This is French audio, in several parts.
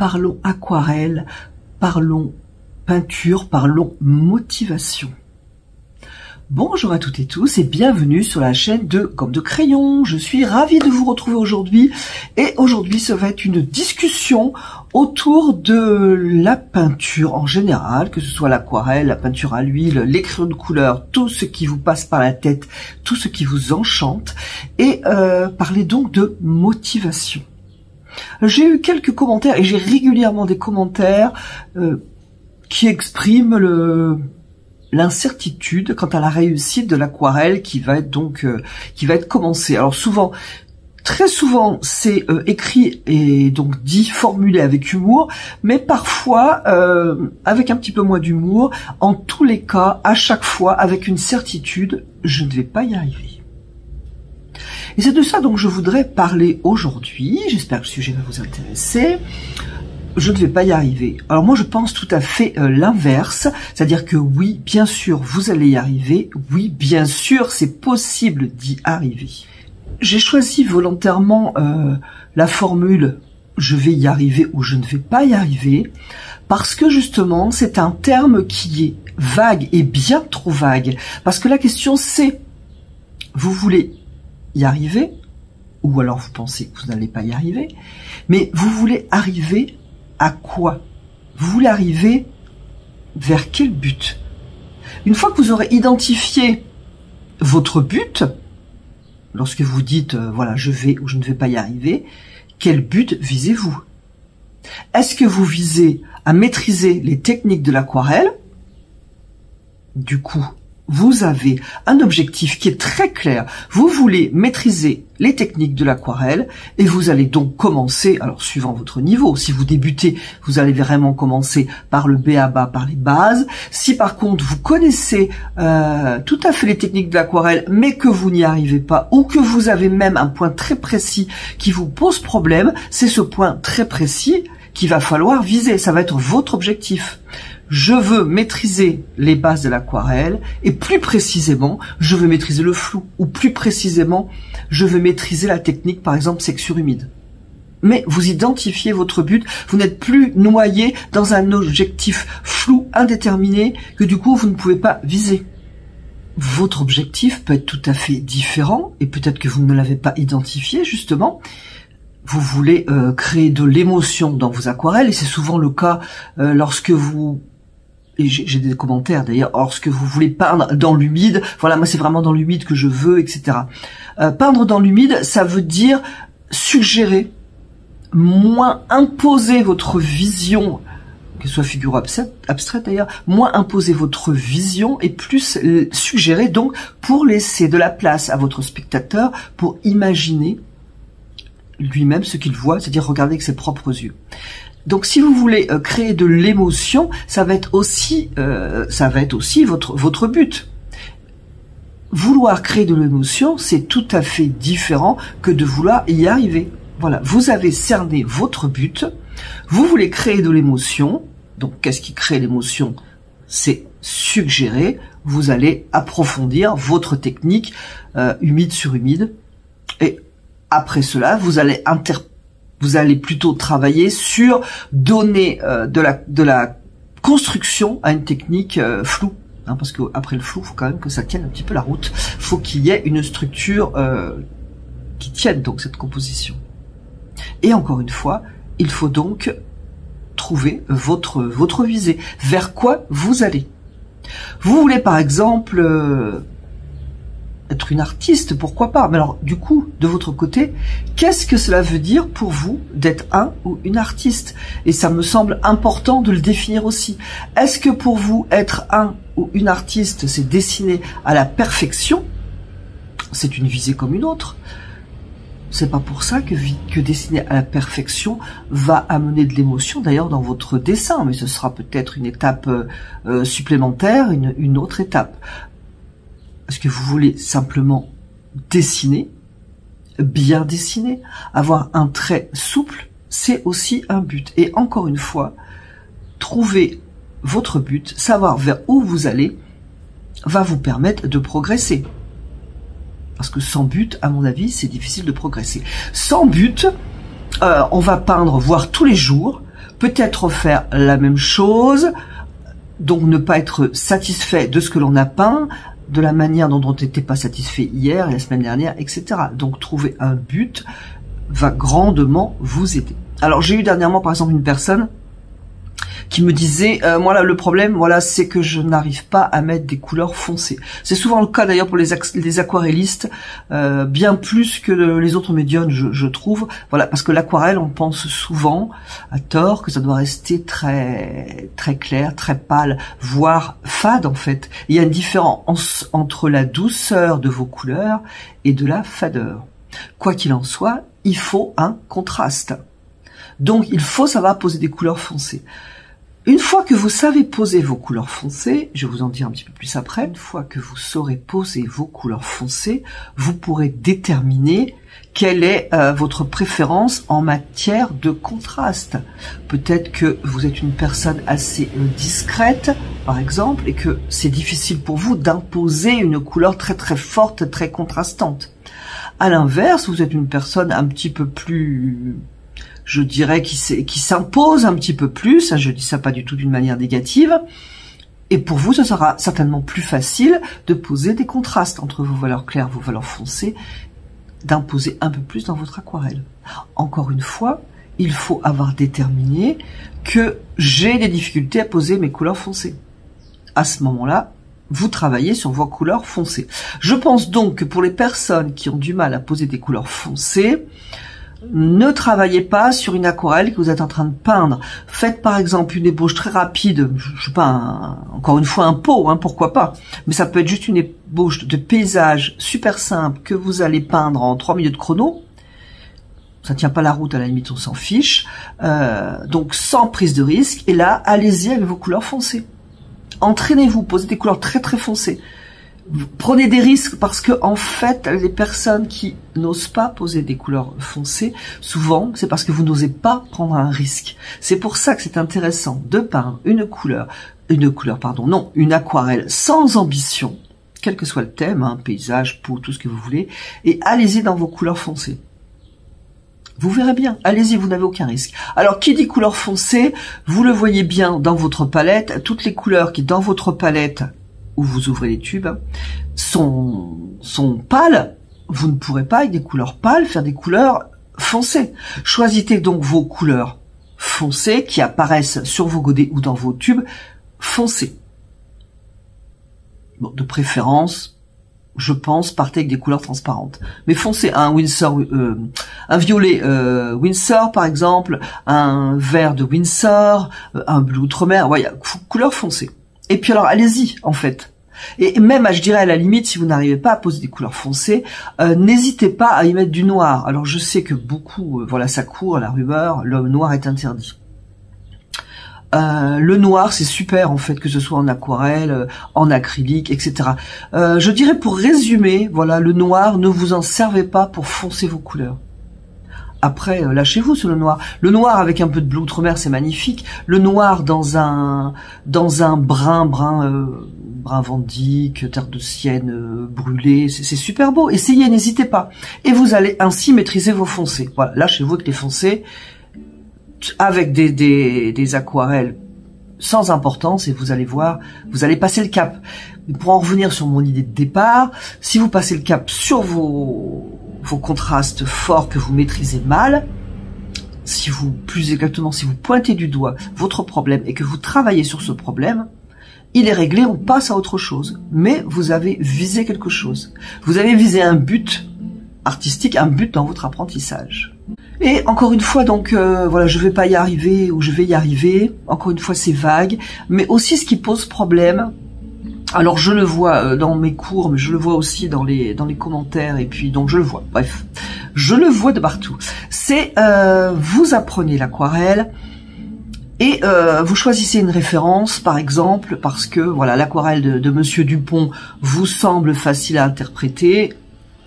parlons aquarelle, parlons peinture, parlons motivation. Bonjour à toutes et tous et bienvenue sur la chaîne de Gomme de Crayon. Je suis ravie de vous retrouver aujourd'hui et aujourd'hui ça va être une discussion autour de la peinture en général, que ce soit l'aquarelle, la peinture à l'huile, les crayons de couleur, tout ce qui vous passe par la tête, tout ce qui vous enchante et parler donc de motivation. J'ai eu quelques commentaires et j'ai régulièrement des commentaires qui expriment l'incertitude quant à la réussite de l'aquarelle qui va être commencée. Alors très souvent, c'est écrit et donc dit, formulé avec humour, mais parfois avec un petit peu moins d'humour. En tous les cas, à chaque fois, avec une certitude, je ne vais pas y arriver. Et c'est de ça dont je voudrais parler aujourd'hui. J'espère que le sujet va vous intéresser. Je ne vais pas y arriver. Alors moi je pense tout à fait l'inverse, c'est-à-dire que oui, bien sûr, vous allez y arriver, oui, bien sûr, c'est possible d'y arriver. J'ai choisi volontairement la formule « je vais y arriver » ou « je ne vais pas y arriver » parce que justement c'est un terme qui est vague et bien trop vague, parce que la question c'est « vous voulez y arriver » ou alors vous pensez que vous n'allez pas y arriver, mais vous voulez arriver à quoi? Vous voulez arriver vers quel but? Une fois que vous aurez identifié votre but, lorsque vous dites voilà, je vais ou je ne vais pas y arriver, quel but visez-vous? Est-ce que vous visez à maîtriser les techniques de l'aquarelle? Du coup, vous avez un objectif qui est très clair. Vous voulez maîtriser les techniques de l'aquarelle et vous allez donc commencer, alors suivant votre niveau, si vous débutez, vous allez vraiment commencer par le b.a.-ba, par les bases. Si par contre vous connaissez tout à fait les techniques de l'aquarelle mais que vous n'y arrivez pas ou que vous avez même un point très précis qui vous pose problème, c'est ce point très précis qu'il va falloir viser. Ça va être votre objectif. Je veux maîtriser les bases de l'aquarelle et plus précisément, je veux maîtriser le flou ou plus précisément, je veux maîtriser la technique, par exemple, section humide. Mais vous identifiez votre but, vous n'êtes plus noyé dans un objectif flou, indéterminé, que du coup, vous ne pouvez pas viser. Votre objectif peut être tout à fait différent et peut-être que vous ne l'avez pas identifié, justement. Vous voulez créer de l'émotion dans vos aquarelles et c'est souvent le cas lorsque vous... Et j'ai des commentaires d'ailleurs, lorsque vous voulez peindre dans l'humide, voilà, moi c'est vraiment dans l'humide que je veux, etc. Peindre dans l'humide, ça veut dire suggérer, moins imposer votre vision, qu'elle soit figure abstraite d'ailleurs, moins imposer votre vision et plus suggérer donc pour laisser de la place à votre spectateur pour imaginer lui-même ce qu'il voit, c'est-à-dire regarder avec ses propres yeux. Donc si vous voulez créer de l'émotion, ça va être aussi votre but. Vouloir créer de l'émotion, c'est tout à fait différent que de vouloir y arriver. Voilà, vous avez cerné votre but, vous voulez créer de l'émotion. Donc qu'est-ce qui crée l'émotion? C'est suggérer, vous allez approfondir votre technique humide sur humide et après cela, vous allez plutôt travailler sur donner de la construction à une technique floue, hein, parce que après le flou, il faut quand même que ça tienne un petit peu la route. Il faut qu'il y ait une structure qui tienne donc cette composition. Et encore une fois, il faut donc trouver votre visée. Vers quoi vous allez? Vous voulez par exemple être une artiste, pourquoi pas? Mais alors, du coup, de votre côté, qu'est-ce que cela veut dire pour vous d'être un ou une artiste? Et ça me semble important de le définir aussi. Est-ce que pour vous, être un ou une artiste, c'est dessiner à la perfection? C'est une visée comme une autre. C'est pas pour ça que dessiner à la perfection va amener de l'émotion, d'ailleurs, dans votre dessin, mais ce sera peut-être une étape supplémentaire, une autre étape. Est-ce que vous voulez simplement dessiner, bien dessiner, avoir un trait souple? C'est aussi un but. Et encore une fois, trouver votre but, savoir vers où vous allez, va vous permettre de progresser. Parce que sans but, à mon avis, c'est difficile de progresser. Sans but, on va peindre, voire tous les jours, peut-être refaire la même chose, donc ne pas être satisfait de ce que l'on a peint, de la manière dont on n'était pas satisfait hier et la semaine dernière, etc. Donc trouver un but va grandement vous aider. Alors j'ai eu dernièrement par exemple une personne qui me disait, moi là, le problème, voilà, c'est que je n'arrive pas à mettre des couleurs foncées. C'est souvent le cas d'ailleurs pour les aquarellistes, bien plus que les autres médiums, je trouve. Voilà, parce que l'aquarelle, on pense souvent, à tort, que ça doit rester très très clair, très pâle, voire fade en fait. Il y a une différence entre la douceur de vos couleurs et de la fadeur. Quoi qu'il en soit, il faut un contraste. Donc il faut savoir poser des couleurs foncées. Une fois que vous savez poser vos couleurs foncées, je vais vous en dire un petit peu plus après, une fois que vous saurez poser vos couleurs foncées, vous pourrez déterminer quelle est votre préférence en matière de contraste. Peut-être que vous êtes une personne assez discrète, par exemple, et que c'est difficile pour vous d'imposer une couleur très très forte, très contrastante. À l'inverse, vous êtes une personne un petit peu plus... je dirais qui s'impose un petit peu plus, je dis ça pas du tout d'une manière négative, et pour vous ce sera certainement plus facile de poser des contrastes entre vos valeurs claires, vos valeurs foncées, d'imposer un peu plus dans votre aquarelle. Encore une fois, il faut avoir déterminé que j'ai des difficultés à poser mes couleurs foncées. À ce moment-là, vous travaillez sur vos couleurs foncées. Je pense donc que pour les personnes qui ont du mal à poser des couleurs foncées, ne travaillez pas sur une aquarelle que vous êtes en train de peindre. Faites par exemple une ébauche très rapide, je sais pas, encore une fois un pot, pourquoi pas. Mais ça peut être juste une ébauche de paysage super simple que vous allez peindre en 3 minutes chrono. Ça tient pas la route, à la limite on s'en fiche. Donc sans prise de risque. Et là, allez-y avec vos couleurs foncées. Entraînez-vous, posez des couleurs très très foncées. Prenez des risques parce que en fait les personnes qui n'osent pas poser des couleurs foncées, souvent c'est parce que vous n'osez pas prendre un risque. C'est pour ça que c'est intéressant de peindre une aquarelle sans ambition, quel que soit le thème, paysage, peau, tout ce que vous voulez, et allez-y dans vos couleurs foncées. Vous verrez bien, allez-y, vous n'avez aucun risque. Alors, qui dit couleur foncée, vous le voyez bien dans votre palette, toutes les couleurs qui dans votre palette où vous ouvrez les tubes, sont pâles. Vous ne pourrez pas, avec des couleurs pâles, faire des couleurs foncées. Choisissez donc vos couleurs foncées qui apparaissent sur vos godets ou dans vos tubes foncés. Bon, de préférence, je pense, partez avec des couleurs transparentes. Mais foncez, un violet Windsor par exemple, un vert de Windsor, un bleu outre-mer, voilà, couleurs foncées. Et puis alors, allez-y, en fait. Et même, je dirais, à la limite, si vous n'arrivez pas à poser des couleurs foncées, n'hésitez pas à y mettre du noir. Alors, je sais que beaucoup, voilà, ça court, la rumeur, le noir est interdit. Le noir, c'est super, en fait, que ce soit en aquarelle, en acrylique, etc. Je dirais, pour résumer, voilà, le noir, ne vous en servez pas pour foncer vos couleurs. Après, lâchez-vous sur le noir. Le noir avec un peu de bleu outre-mer, c'est magnifique. Le noir dans un brun vandique, terre de sienne brûlée, c'est super beau. Essayez, n'hésitez pas. Et vous allez ainsi maîtriser vos foncés. Voilà, lâchez-vous avec les foncés, avec des aquarelles sans importance, et vous allez voir, vous allez passer le cap. Pour en revenir sur mon idée de départ, si vous passez le cap sur vos contrastes forts que vous maîtrisez mal, plus exactement, si vous pointez du doigt votre problème et que vous travaillez sur ce problème, il est réglé, on passe à autre chose. Mais vous avez visé quelque chose. Vous avez visé un but artistique, un but dans votre apprentissage. Et encore une fois, donc, voilà, je vais pas y arriver ou je vais y arriver. Encore une fois, c'est vague. Mais aussi, ce qui pose problème, alors je le vois dans mes cours, mais je le vois aussi dans les commentaires, et puis donc je le vois, bref, je le vois de partout. C'est vous apprenez l'aquarelle et vous choisissez une référence, par exemple, parce que voilà, l'aquarelle de Monsieur Dupont vous semble facile à interpréter,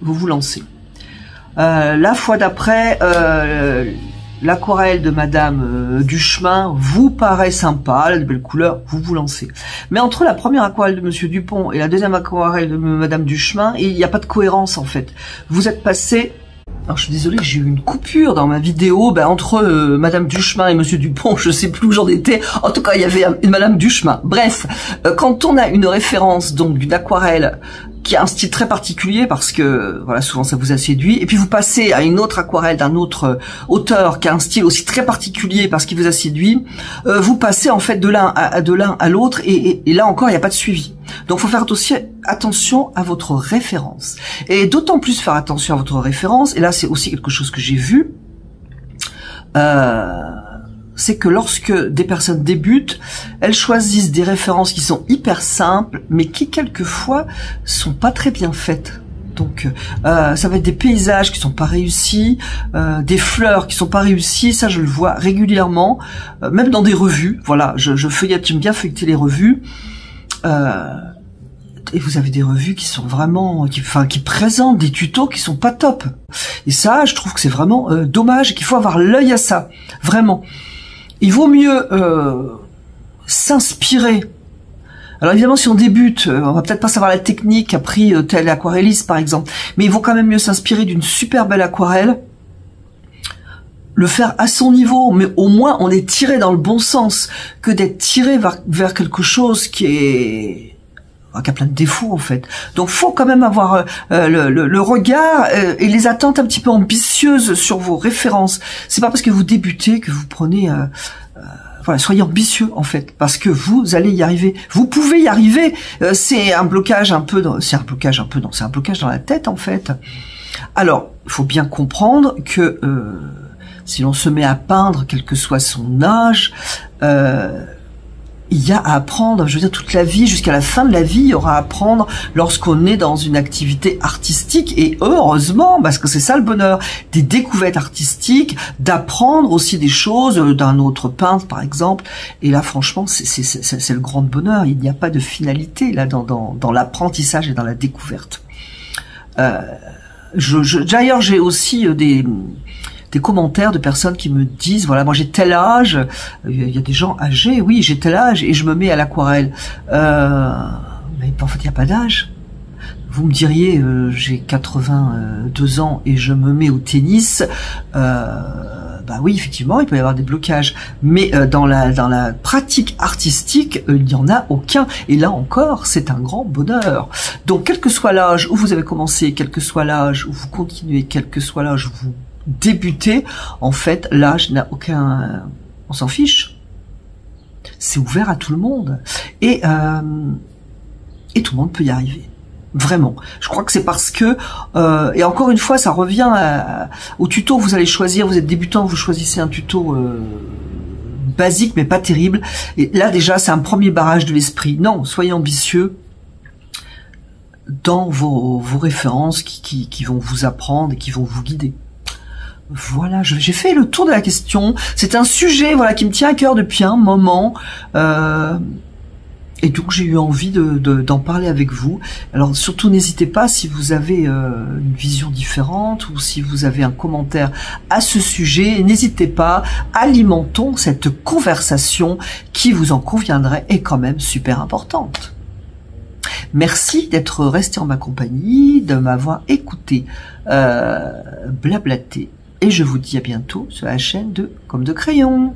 vous vous lancez. La fois d'après, l'aquarelle de Madame Duchemin vous paraît sympa, elle a de belles couleurs, vous vous lancez. Mais entre la première aquarelle de Monsieur Dupont et la deuxième aquarelle de Madame Duchemin, il n'y a pas de cohérence en fait. Vous êtes passé Alors je suis désolée, j'ai eu une coupure dans ma vidéo entre Madame Duchemin et Monsieur Dupont, je sais plus où j'en étais. En tout cas, il y avait une Madame Duchemin. Bref, quand on a une référence donc d'une aquarelle qui a un style très particulier parce que voilà, souvent ça vous a séduit, et puis vous passez à une autre aquarelle d'un autre auteur qui a un style aussi très particulier parce qu'il vous a séduit, vous passez en fait de l'un à l'autre, et là encore il n'y a pas de suivi. Donc faut faire aussi attention à votre référence, et d'autant plus faire attention à votre référence, et là c'est aussi quelque chose que j'ai vu, c'est que lorsque des personnes débutent, elles choisissent des références qui sont hyper simples, mais qui quelquefois sont pas très bien faites. Donc ça va être des paysages qui sont pas réussis, des fleurs qui sont pas réussies, ça je le vois régulièrement, même dans des revues. Voilà, je feuillette, j'aime bien feuilleter les revues. Et vous avez des revues qui sont vraiment, qui présentent des tutos qui sont pas top. Et ça, je trouve que c'est vraiment dommage, et qu'il faut avoir l'œil à ça, vraiment. Il vaut mieux s'inspirer. Alors évidemment, si on débute, on va peut-être pas savoir la technique qu'a pris tel aquarelliste par exemple, mais il vaut quand même mieux s'inspirer d'une super belle aquarelle, le faire à son niveau, mais au moins on est tiré dans le bon sens, que d'être tiré vers quelque chose qui a plein de défauts en fait. Donc faut quand même avoir le regard et les attentes un petit peu ambitieuses sur vos références. C'est pas parce que vous débutez que vous prenez voilà, soyez ambitieux en fait, parce que vous allez y arriver. Vous pouvez y arriver. C'est un blocage un peu c'est un blocage dans la tête en fait. Alors, il faut bien comprendre que si l'on se met à peindre, quel que soit son âge, il y a à apprendre, je veux dire, toute la vie, jusqu'à la fin de la vie, il y aura à apprendre lorsqu'on est dans une activité artistique, et heureusement, parce que c'est ça le bonheur, des découvertes artistiques, d'apprendre aussi des choses d'un autre peintre, par exemple, et là, franchement, c'est le grand bonheur, il n'y a pas de finalité, là, dans l'apprentissage et dans la découverte. D'ailleurs, j'ai aussi des commentaires de personnes qui me disent, voilà, moi j'ai tel âge, il y a des gens âgés, oui, j'ai tel âge et je me mets à l'aquarelle. Mais en fait, il n'y a pas d'âge. Vous me diriez, j'ai 82 ans et je me mets au tennis, bah oui, effectivement, il peut y avoir des blocages. Mais dans la pratique artistique, il n'y en a aucun. Et là encore, c'est un grand bonheur. Donc, quel que soit l'âge où vous avez commencé, quel que soit l'âge où vous continuez, quel que soit l'âge où vous débutez, en fait, l'âge n'a aucun... On s'en fiche. C'est ouvert à tout le monde. Et tout le monde peut y arriver. Vraiment. Je crois que c'est parce que... et encore une fois, ça revient au tuto que vous allez choisir. Vous êtes débutant, vous choisissez un tuto basique, mais pas terrible. Et là, déjà, c'est un premier barrage de l'esprit. Non, soyez ambitieux dans vos références qui vont vous apprendre et qui vont vous guider. Voilà, j'ai fait le tour de la question. C'est un sujet, voilà, qui me tient à cœur depuis un moment, et donc j'ai eu envie d'en parler avec vous. Alors surtout, n'hésitez pas, si vous avez une vision différente ou si vous avez un commentaire à ce sujet, n'hésitez pas. Alimentons cette conversation qui, vous en conviendrait, est quand même super importante. Merci d'être resté en ma compagnie, de m'avoir écouté blablater. Et je vous dis à bientôt sur la chaîne de Comme de Crayon.